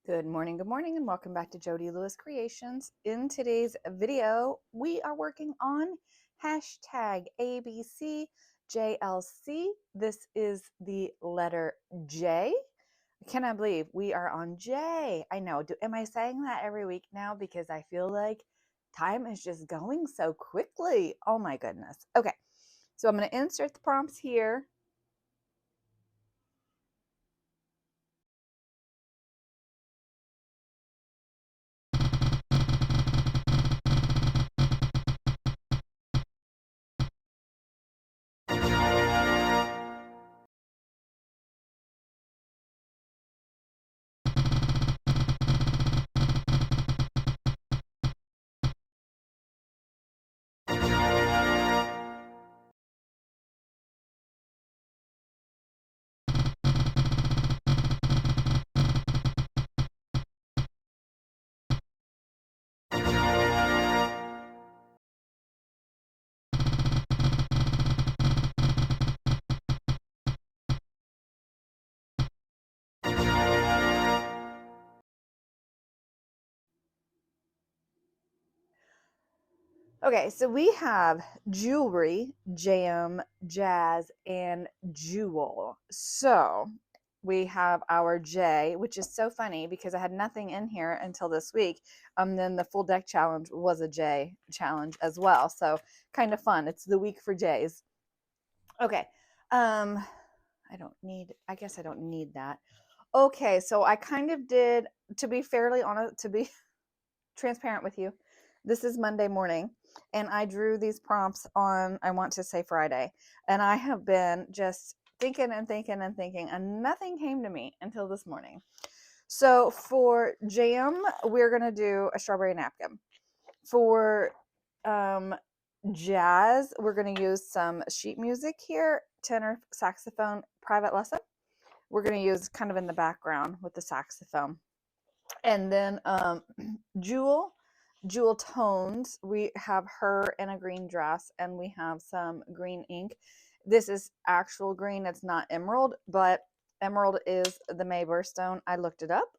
Good morning, and welcome back to Jodi Lewis Creations. In today's video, we are working on hashtag ABCJLC. This is the letter J. I cannot believe we are on J. I know. Am I saying that every week now? Because I feel like time is just going so quickly. Oh my goodness. Okay, so I'm going to insert the prompts here. Okay, so we have jewelry, jam, jazz, and jewel. So we have our J, which is so funny because I had nothing in here until this week. Then the full deck challenge was a J challenge as well. So kind of fun. It's the week for J's. Okay. I guess I don't need that. Okay, so I kind of did, to be fairly honest, to be transparent with you, this is Monday morning, and I drew these prompts on, I want to say Friday, and I have been just thinking and thinking and thinking, and nothing came to me until this morning. So for jam, we're going to do a strawberry napkin. For jazz, we're going to use some sheet music here, tenor saxophone private lesson. We're going to use kind of in the background with the saxophone. And then Jewel tones, we have her in a green dress, and we have some green ink. This is actual green, it's not emerald, but emerald is the Mayberry stone. I looked it up.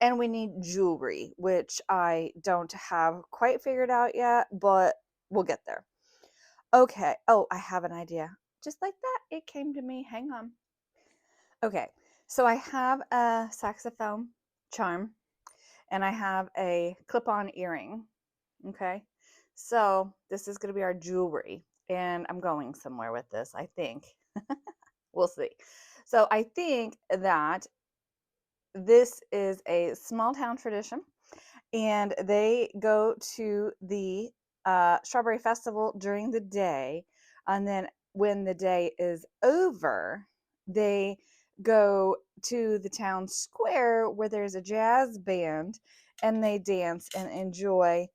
And we need jewelry, which I don't have quite figured out yet, but we'll get there. Okay. Oh, I have an idea. Just like that, it came to me. Hang on. Okay. So I have a saxophone charm, and I have a clip-on earring. Okay. So this is going to be our jewelry, and I'm going somewhere with this, I think. We'll see. So I think that this is a small town tradition, and they go to the Strawberry Festival during the day, and then when the day is over, they go to the town square where there's a jazz band, and they dance and enjoy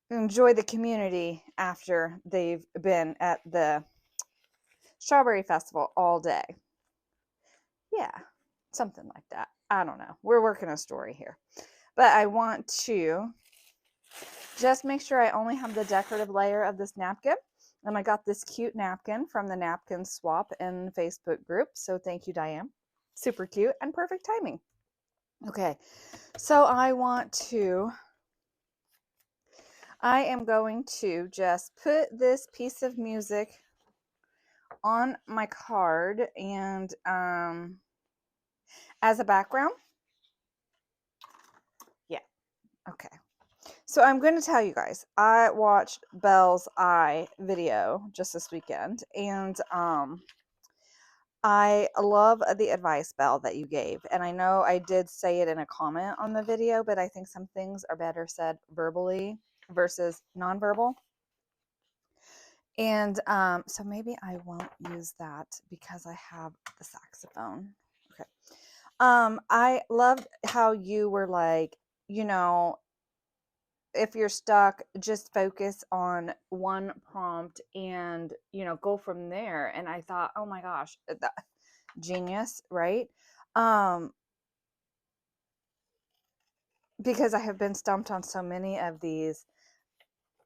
the community after they've been at the Strawberry Festival all day. Yeah, something like that. I don't know. We're working a story here. But I want to just make sure I only have the decorative layer of this napkin. And I got this cute napkin from the Napkin Swap in Facebook group. So thank you, Diane. Super cute and perfect timing. Okay, so I am going to just put this piece of music on my card and as a background. Yeah, okay. So I'm going to tell you guys, I watched Belle's Eye video just this weekend, and I love the advice, Belle, that you gave. And I know I did say it in a comment on the video, but I think some things are better said verbally versus nonverbal. And so maybe I won't use that because I have the saxophone. Okay. I loved how you were like, if you're stuck, just focus on one prompt and, go from there. And I thought, oh my gosh, that genius, right? Because I have been stumped on so many of these.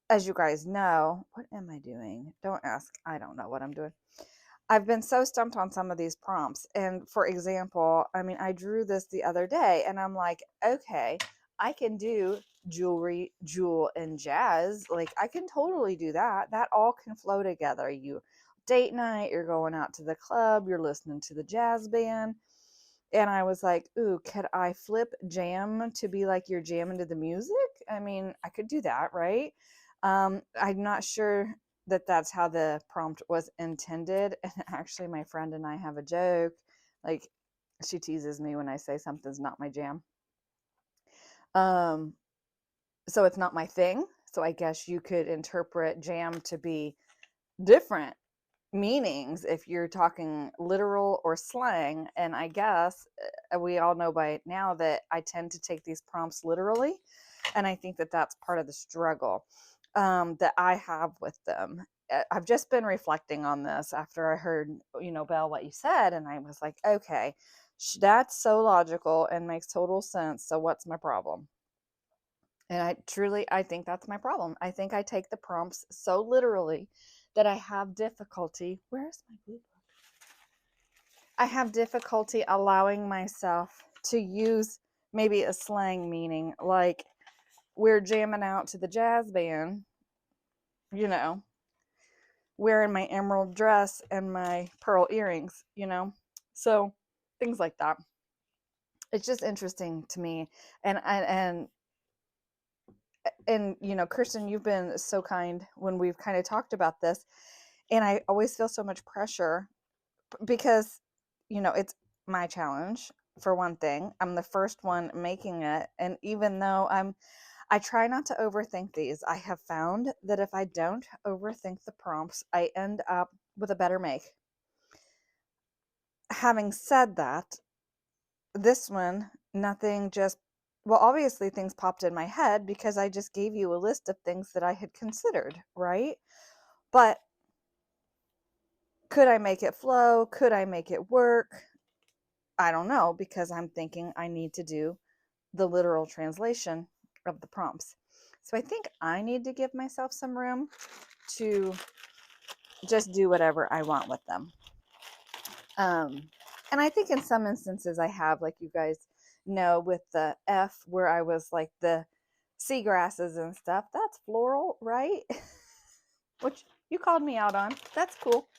As you guys know, what am I doing? Don't ask. I don't know what I'm doing. I've been so stumped on some of these prompts. And for example, I mean, I drew this the other day and I'm like, okay, I can do jewelry, jewel, and jazz. Like, I can totally do that. That all can flow together. You date night, you're going out to the club, you're listening to the jazz band. And I was like, ooh, could I flip jam to be like you're jamming to the music? I mean, I could do that, right? I'm not sure that that's how the prompt was intended. And actually, my friend and I have a joke. Like, she teases me when I say something's not my jam. Um, so it's not my thing. So I guess you could interpret jam to be different meanings if you're talking literal or slang. And I guess we all know by now that I tend to take these prompts literally. And I think that that's part of the struggle that I have with them. I've just been reflecting on this after I heard, Belle, what you said. And I was like, okay, that's so logical and makes total sense. So what's my problem? And I think that's my problem. I think I take the prompts so literally that I have difficulty. Where's my blue book? I have difficulty allowing myself to use maybe a slang meaning, like we're jamming out to the jazz band, wearing my emerald dress and my pearl earrings, So things like that. It's just interesting to me. And Kirsten, you've been so kind when we've kind of talked about this. And I always feel so much pressure because, it's my challenge for one thing. I'm the first one making it. And even though I try not to overthink these, I have found that if I don't overthink the prompts, I end up with a better make. Having said that, this one, nothing just, well, obviously things popped in my head because I just gave you a list of things that I had considered, right? But could I make it flow? Could I make it work? I don't know, because I'm thinking I need to do the literal translation of the prompts. So I think I need to give myself some room to just do whatever I want with them. And I think in some instances I have, like you guys know, with the F where I was like the seagrasses and stuff, that's floral, right? Which you called me out on. That's cool.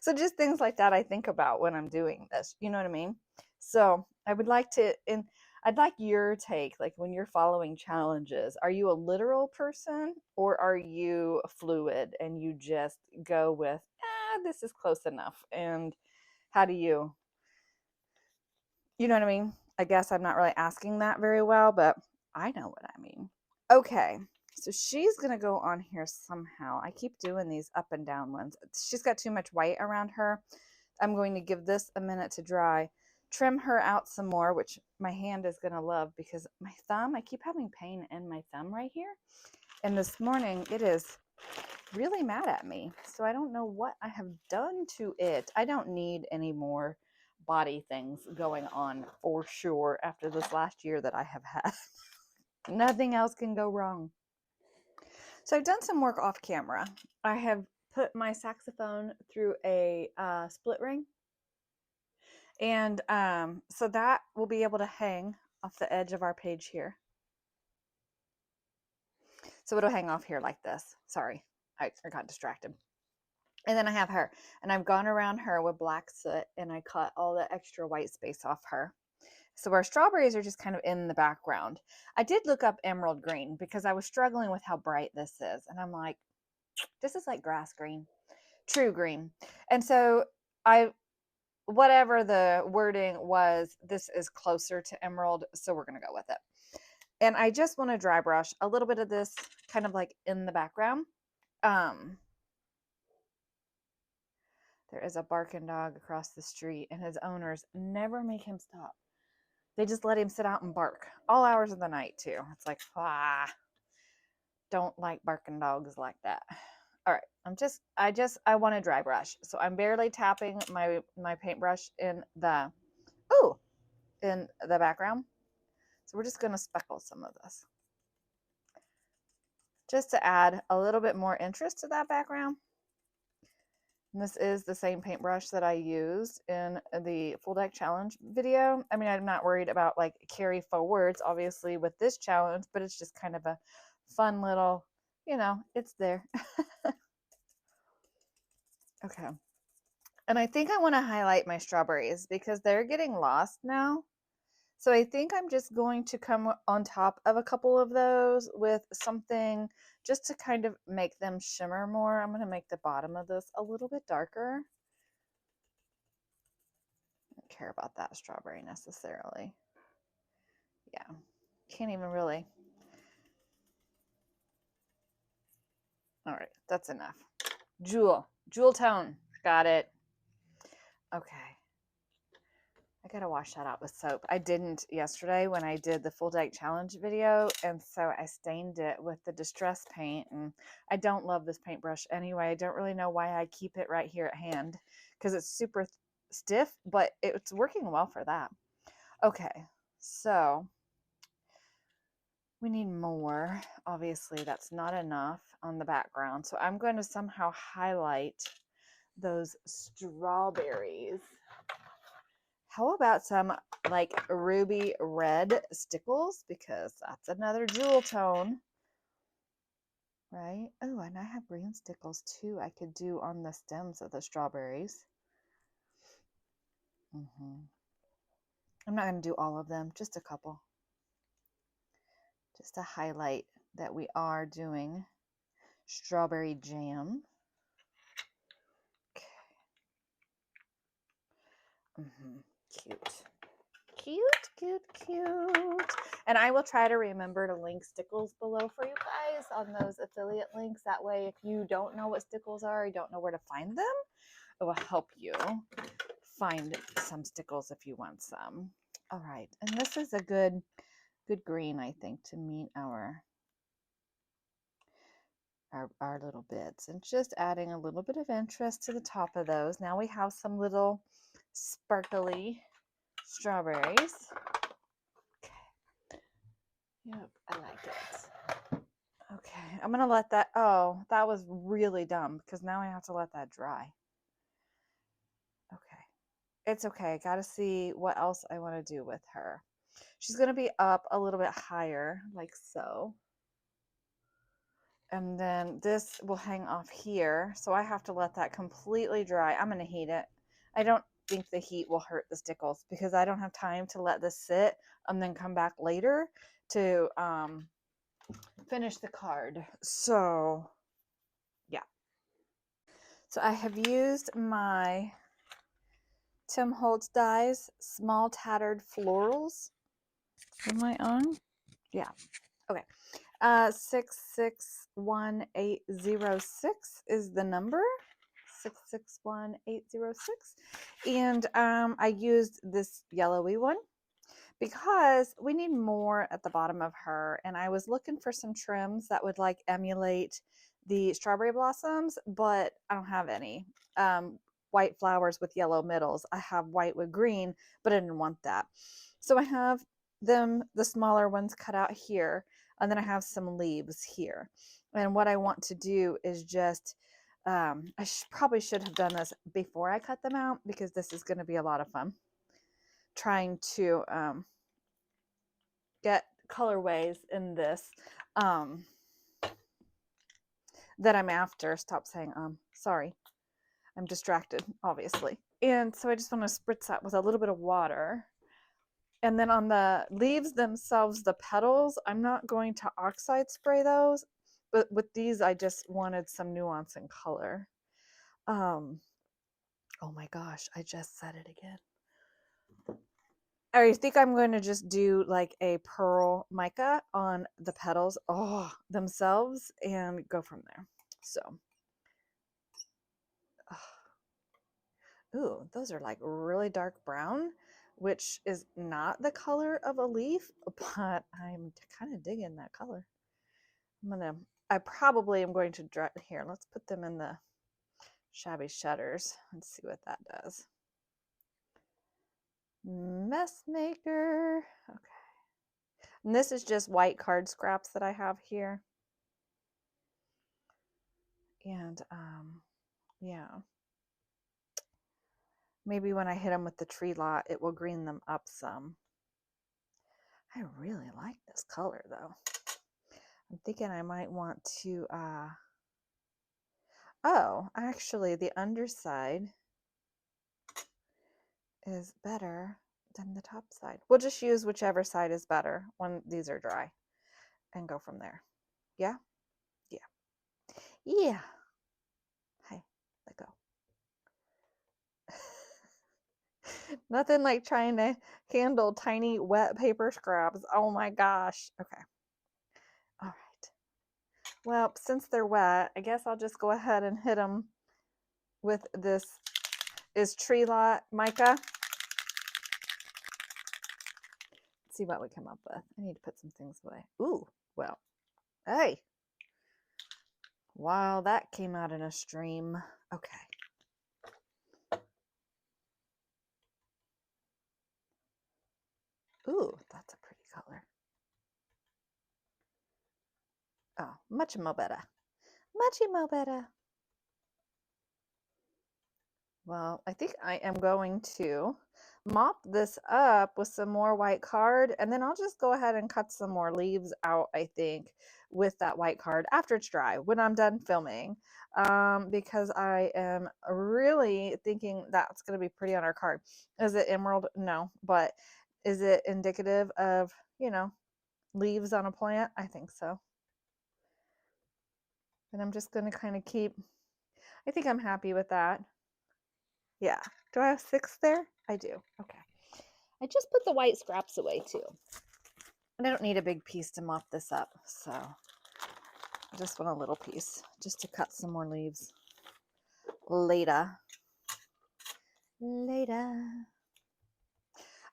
So just things like that I think about when I'm doing this. You know what I mean? So I would like to, and I'd like your take, like when you're following challenges, are you a literal person or are you fluid and you just go with, this is close enough? And how do you know what I mean? I guess I'm not really asking that very well, but I know what I mean. Okay. So she's going to go on here somehow. I keep doing these up and down ones. She's got too much white around her. I'm going to give this a minute to dry. Trim her out some more, which my hand is going to love because my thumb, I keep having pain in my thumb right here. And this morning it is really mad at me. So I don't know what I have done to it. I don't need any more body things going on for sure after this last year that I have had. Nothing else can go wrong. So I've done some work off camera. I have put my saxophone through a split ring. And so that will be able to hang off the edge of our page here. So it'll hang off here like this. Sorry, I got distracted. And then I have her. And I've gone around her with black soot and I cut all the extra white space off her. So our strawberries are just kind of in the background. I did look up emerald green because I was struggling with how bright this is. And I'm like, this is like grass green, true green. And so whatever the wording was, this is closer to emerald. So we're going to go with it. And I just want to dry brush a little bit of this kind of like in the background. There is a barking dog across the street and his owners never make him stop. They just let him sit out and bark all hours of the night too. It's like, don't like barking dogs like that. All right, I want to dry brush. So I'm barely tapping my paintbrush in the background. So we're just going to speckle some of this just to add a little bit more interest to that background. And this is the same paintbrush that I used in the full deck challenge video. I mean, I'm not worried about like carry forwards, obviously, with this challenge, but it's just kind of a fun little, you know, it's there. Okay. And I think I want to highlight my strawberries because they're getting lost now. So I think I'm just going to come on top of a couple of those with something just to kind of make them shimmer more. I'm going to make the bottom of this a little bit darker. I don't care about that strawberry necessarily. Yeah, can't even really. All right, that's enough. Jewel tone, got it. Okay. I gotta wash that out with soap. I didn't yesterday when I did the full deck challenge video, and so I stained it with the distress paint, and I don't love this paintbrush anyway. I don't really know why I keep it right here at hand because it's super stiff, but it's working well for that. Okay, so we need more. Obviously, that's not enough on the background, so I'm going to somehow highlight those strawberries. How about some like ruby red stickles? Because that's another jewel tone, right? Oh, and I have green stickles too I could do on the stems of the strawberries. I'm not going to do all of them, just a couple. Just to highlight that we are doing strawberry jam. Okay. Cute. Cute. And I will try to remember to link stickles below for you guys on those affiliate links. That way, if you don't know what stickles are, you don't know where to find them, it will help you find some stickles if you want some. All right, and this is a good green, I think, to meet our little bits, and just adding a little bit of interest to the top of those. Now we have some little sparkly strawberries. Yep, I like it. Okay, I'm gonna let that, oh, that was really dumb because now I have to let that dry. Okay, it's okay. I gotta see what else I want to do with her. She's gonna be up a little bit higher, like so. And then this will hang off here. So I have to let that completely dry. I'm gonna heat it. I don't think the heat will hurt the stickles because I don't have time to let this sit and then come back later to finish the card. So yeah. So I have used my Tim Holtz dies, small tattered florals. Am I on? Yeah. Okay. 661806 is the number. 661806. And I used this yellowy one because we need more at the bottom of her, and I was looking for some trims that would like emulate the strawberry blossoms, but I don't have any. White flowers with yellow middles. I have white with green, but I didn't want that. So I have the smaller ones cut out here, and then I have some leaves here. And what I want to do is just I probably should have done this before I cut them out because this is going to be a lot of fun trying to get colorways in this that I'm after. Stop saying sorry. I'm distracted, obviously. And so I just want to spritz that with a little bit of water. And then on the leaves themselves, the petals, I'm not going to oxide spray those, but with these, I just wanted some nuance and color. Oh my gosh, I just said it again. I think I'm going to just do like a pearl mica on the petals themselves and go from there. So, ooh, those are like really dark brown, which is not the color of a leaf, but I'm kind of digging that color. I probably am going to dry here. Let's put them in the shabby shutters and see what that does. Mess maker. Okay. And this is just white card scraps that I have here. And yeah. maybe when I hit them with the tree lot, it will green them up some. I really like this color though. I'm thinking I might want to, oh, actually the underside is better than the top side. We'll just use whichever side is better when these are dry and go from there. Yeah? Yeah. Yeah. Hey, let go. Nothing like trying to handle tiny wet paper scraps. Oh my gosh. Okay. All right. Well, since they're wet, I guess I'll just go ahead and hit them with this is Tree Lot mica. Let's see what we come up with. I need to put some things away. Ooh, well, hey. Wow, that came out in a stream. Okay. Ooh, that's a pretty color. Oh, much more better. Much more better. Well, I think I am going to mop this up with some more white card, and then I'll just go ahead and cut some more leaves out, I think, with that white card after it's dry, when I'm done filming, because I am really thinking that's going to be pretty on our card. Is it emerald? No, but is it indicative of, you know, leaves on a plant? I think so. And I'm just going to kind of keep, I think I'm happy with that. Yeah. Do I have 6 there? I do. Okay. I just put the white scraps away too. And I don't need a big piece to mop this up, so I just want a little piece just to cut some more leaves later.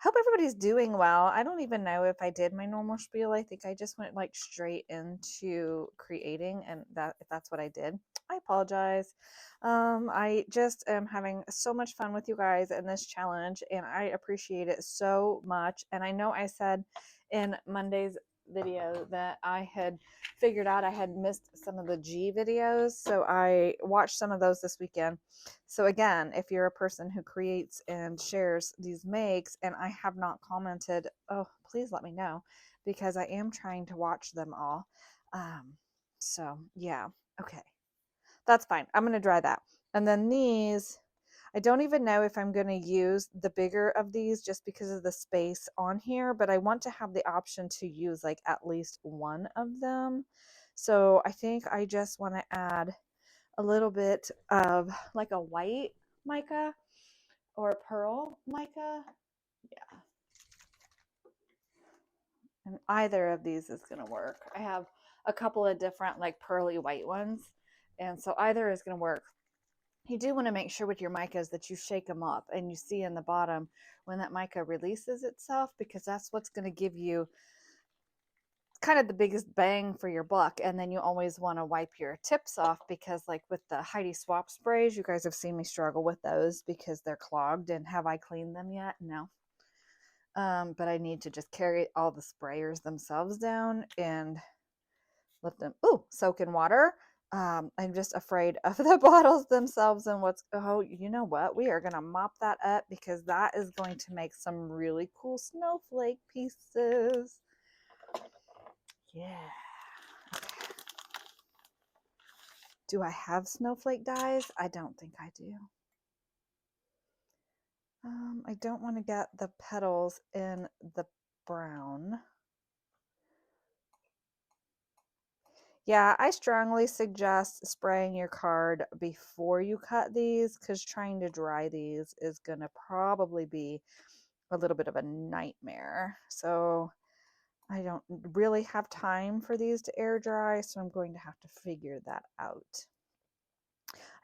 Hope everybody's doing well. I don't even know if I did my normal spiel. I think I just went like straight into creating, and that if that's what I did, I apologize. I just am having so much fun with you guys in this challenge, and I appreciate it so much. And I know I said in Monday's video that I had figured out I had missed some of the G videos, so I watched some of those this weekend. So again, if you're a person who creates and shares these makes and I have not commented, oh, please let me know, because I am trying to watch them all. So yeah, okay, that's fine. I'm going to dry that. And then these, I don't even know if I'm going to use the bigger of these just because of the space on here, but I want to have the option to use like at least one of them. So I think I just want to add a little bit of like a white mica or a pearl mica. Yeah. And either of these is going to work. I have a couple of different like pearly white ones. And so either is going to work. You do want to make sure with your micas that you shake them up and you see in the bottom when that mica releases itself, because that's what's going to give you kind of the biggest bang for your buck. And then you always want to wipe your tips off, because like with the Heidi Swap sprays, you guys have seen me struggle with those because they're clogged. And have I cleaned them yet? No. But I need to just carry all the sprayers themselves down and let them soak in water. I'm just afraid of the bottles themselves and you know what? We are going to mop that up because that is going to make some really cool snowflake pieces. Yeah. Okay. Do I have snowflake dyes? I don't think I do. I don't want to get the petals in the brown. Yeah, I strongly suggest spraying your card before you cut these, because trying to dry these is going to probably be a little bit of a nightmare. So I don't really have time for these to air dry, so I'm going to have to figure that out.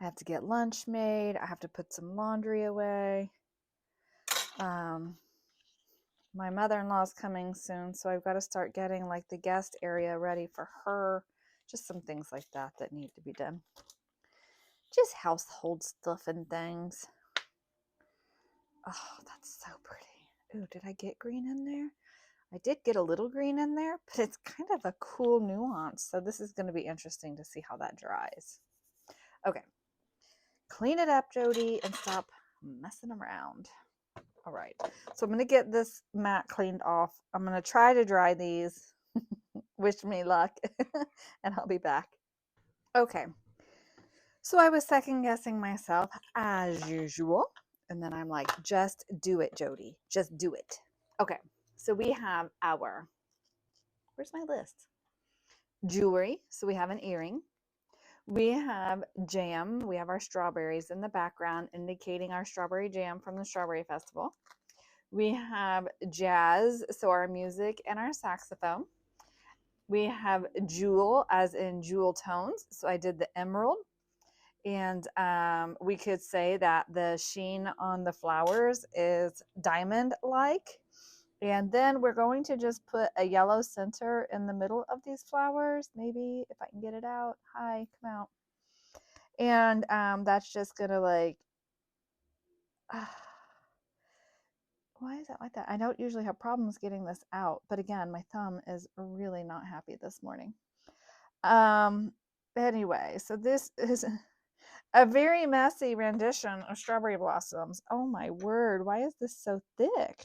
I have to get lunch made. I have to put some laundry away. My mother-in-law is coming soon, so I've got to start getting like the guest area ready for her. Just some things like that that need to be done. Just household stuff and things. Oh, that's so pretty. Ooh, did I get green in there? I did get a little green in there, but it's kind of a cool nuance. So this is going to be interesting to see how that dries. Okay. Clean it up, Jodi, and stop messing around. All right, so I'm going to get this mat cleaned off. I'm going to try to dry these. Wish me luck, and I'll be back. Okay, so I was second guessing myself as usual, and then I'm like, just do it, Jodi. Just do it. Okay, so we have our, where's my list? Jewelry. So we have an earring. We have jam. We have our strawberries in the background, indicating our strawberry jam from the Strawberry Festival. We have jazz, so our music and our saxophone. We have jewel, as in jewel tones. So I did the emerald. And we could say that the sheen on the flowers is diamond-like. And then we're going to just put a yellow center in the middle of these flowers. Maybe if I can get it out. Hi, come out. And that's just going to like, why is that like that? I don't usually have problems getting this out. But again, my thumb is really not happy this morning. Anyway, so this is a very messy rendition of Strawberry Blossoms. Oh my word, why is this so thick?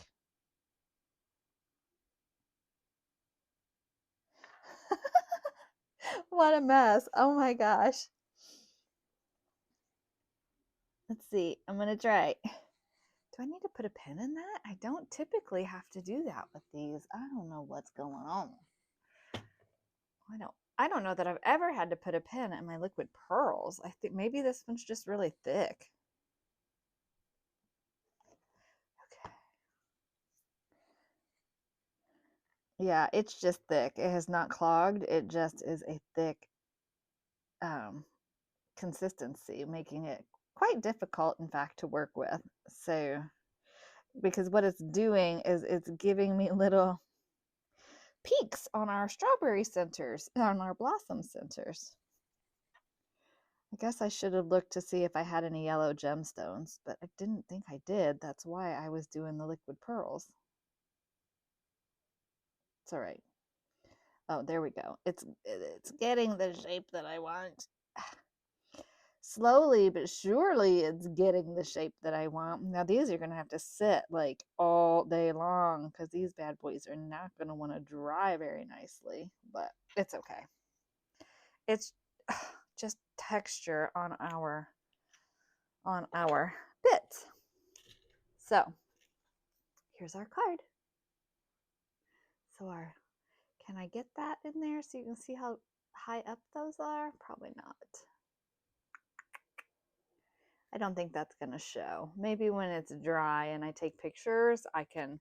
What a mess. Oh my gosh. Let's see. I'm going to try. Do I need to put a pin in that? I don't typically have to do that with these. I don't know what's going on. I don't know that I've ever had to put a pin in my liquid pearls. I think maybe this one's just really thick. Okay. Yeah, it's just thick. It has not clogged. It just is a thick consistency, making it quite difficult, in fact, to work with. So, because what it's doing is it's giving me little peaks on our strawberry centers, on our blossom centers. I guess I should have looked to see if I had any yellow gemstones, but I didn't think I did. That's why I was doing the liquid pearls. It's all right. Oh, there we go. It's getting the shape that I want. Slowly but surely it's getting the shape that I want. Now these are going to have to sit like all day long because these bad boys are not going to want to dry very nicely, but it's okay. It's just texture on our bits. So here's our card. So can I get that in there so you can see how high up those are? Probably not. I don't think that's going to show. Maybe when it's dry and I take pictures, I can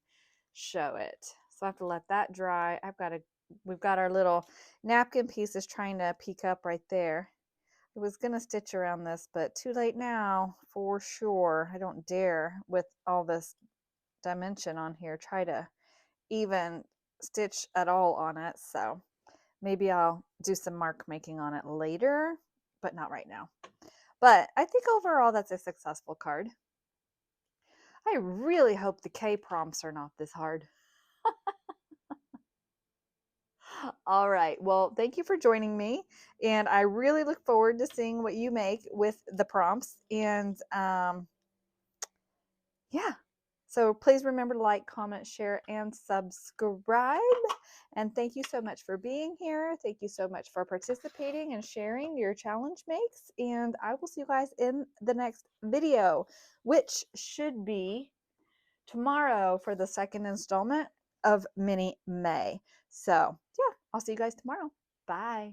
show it. So I have to let that dry. We've got our little napkin pieces trying to peek up right there. I was going to stitch around this, but too late now for sure. I don't dare with all this dimension on here try to even stitch at all on it. So maybe I'll do some mark making on it later, but not right now. But I think overall that's a successful card. I really hope the K prompts are not this hard. All right. Well, thank you for joining me. And I really look forward to seeing what you make with the prompts. And yeah. So please remember to like, comment, share, and subscribe. And thank you so much for being here. Thank you so much for participating and sharing your challenge makes. And I will see you guys in the next video, which should be tomorrow for the second installment of Mini May. So yeah, I'll see you guys tomorrow. Bye.